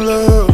love.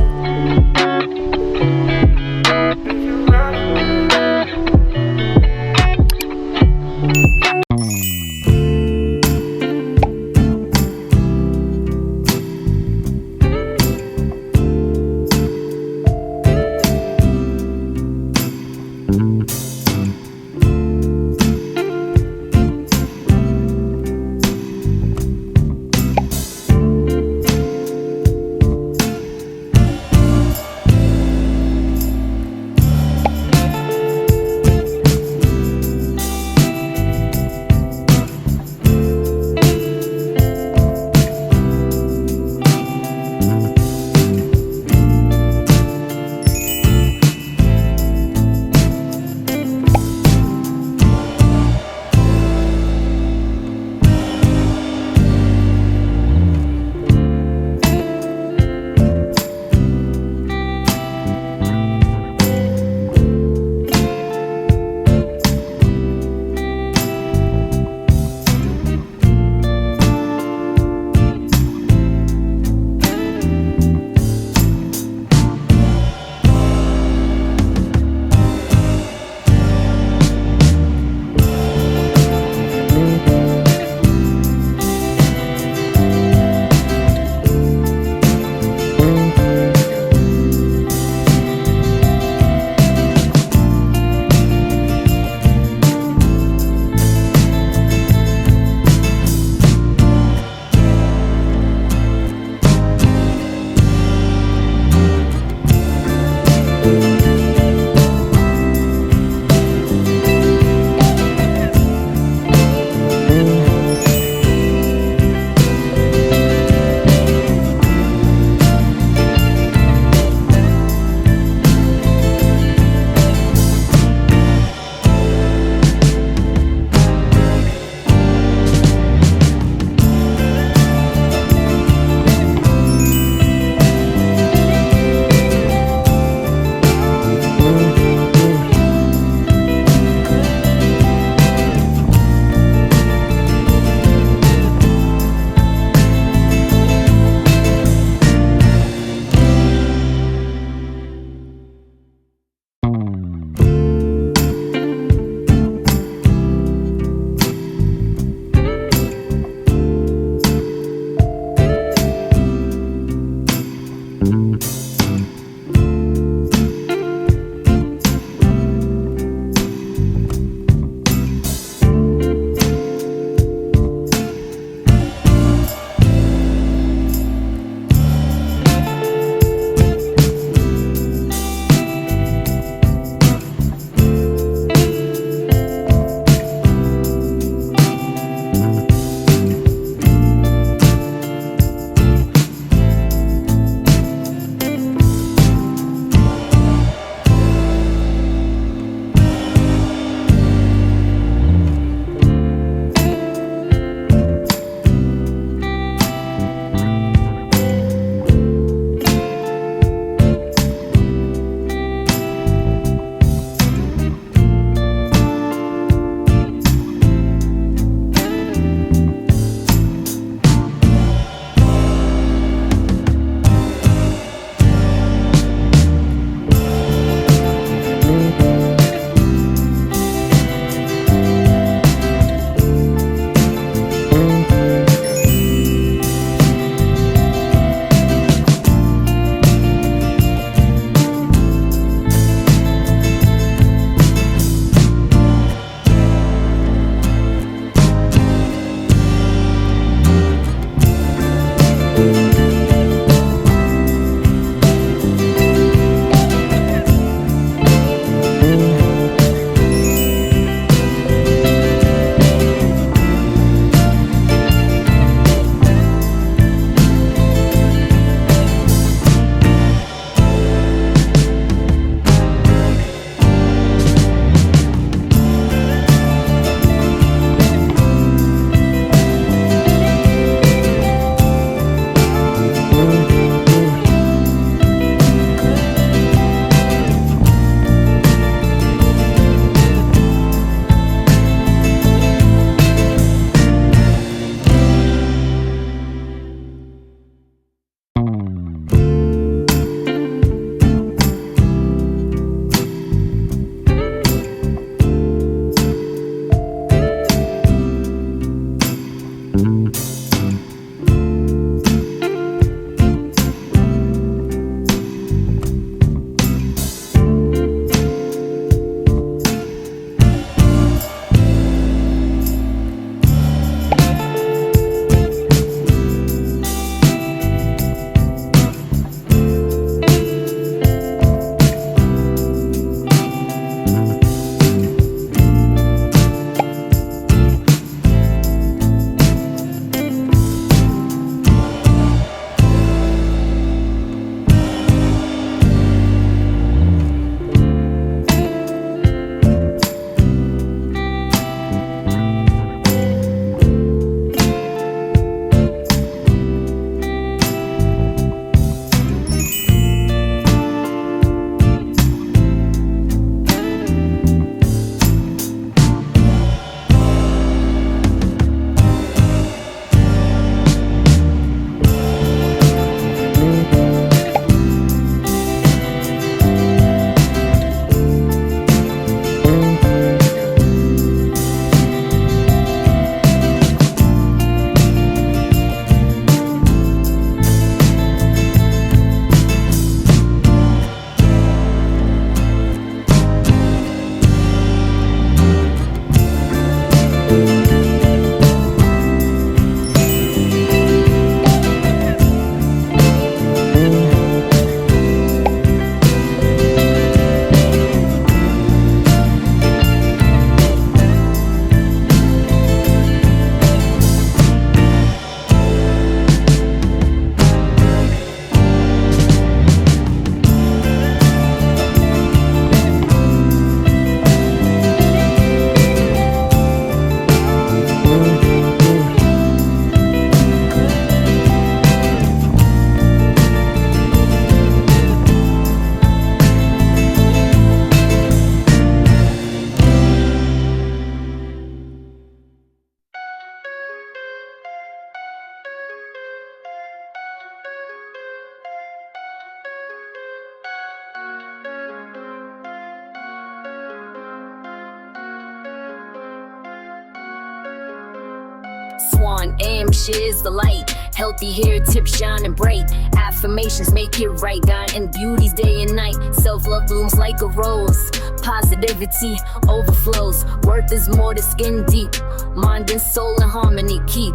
Swann, shares the light. Healthy hair, tip shining bright. Affirmations make it right. God and beauty's day and night. Self-love blooms like a rose. Positivity overflows. Worth is more than skin deep. Mind and soul in harmony keep.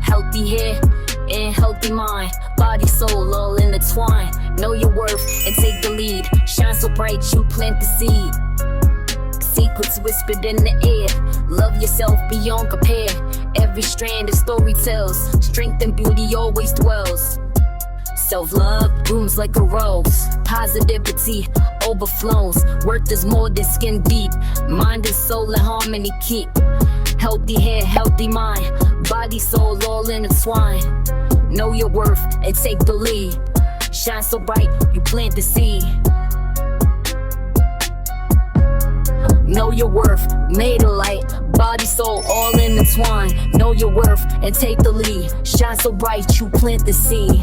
Healthy hair and healthy mind. Body, soul, all intertwined. Know your worth and take the lead. Shine so bright, you plant the seed. Secrets whispered in the air. Love yourself beyond compare. Every strand of story tells. Strength and beauty always dwells. Self-love blooms like a rose. Positivity overflows. Worth is more than skin deep. Mind and soul in harmony keep. Healthy hair, healthy mind. Body, soul, all intertwined. Know your worth and take the lead. Shine so bright, you plant the seed. Know your worth, made of light. Body, soul, all intertwined. Know your worth and take the lead. Shine so bright, you plant the seed.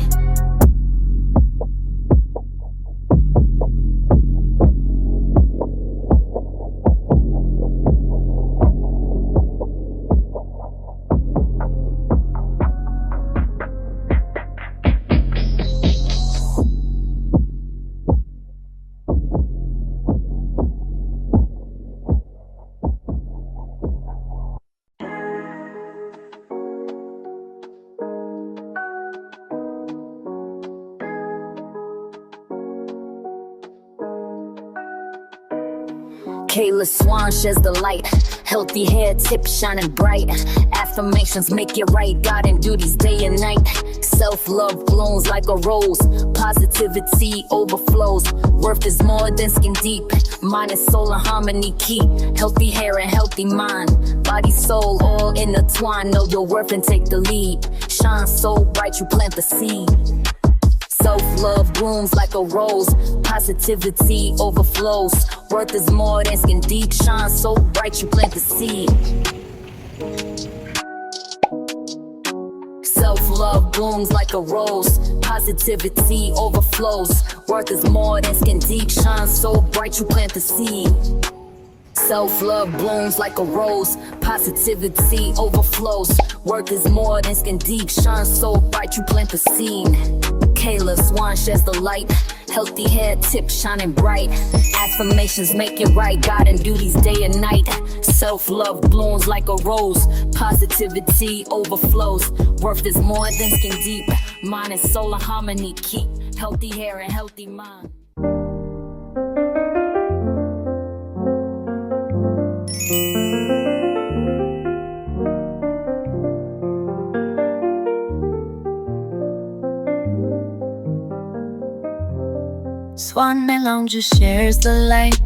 Swann shares the light. Healthy hair, tip shining bright. Affirmations make it right. God and duties day and night. Self-love blooms like a rose. Positivity overflows. Worth is more than skin deep. Mind and soul in harmony keep. Healthy hair and healthy mind. Body, soul, all intertwined. Know your worth and take the lead. Shine so bright, you plant the seed. Self-love blooms like a rose. Positivity overflows. Worth is more than skin deep. Shine so bright, you plant the seed. Self-love blooms like a rose. Positivity overflows. Worth is more than skin deep. Shine so bright, you plant the seed. Self-love blooms like a rose. Positivity overflows. Worth is more than skin deep. Shine so bright, you plant the seed. Swann shares the light. Healthy hair, tip shining bright. Affirmations make it right. God and duties day and night. Self-love blooms like a rose. Positivity overflows. Worth is more than skin deep. Mind and soul in harmony keep. Healthy hair and healthy mind. Swann mélange shares the light.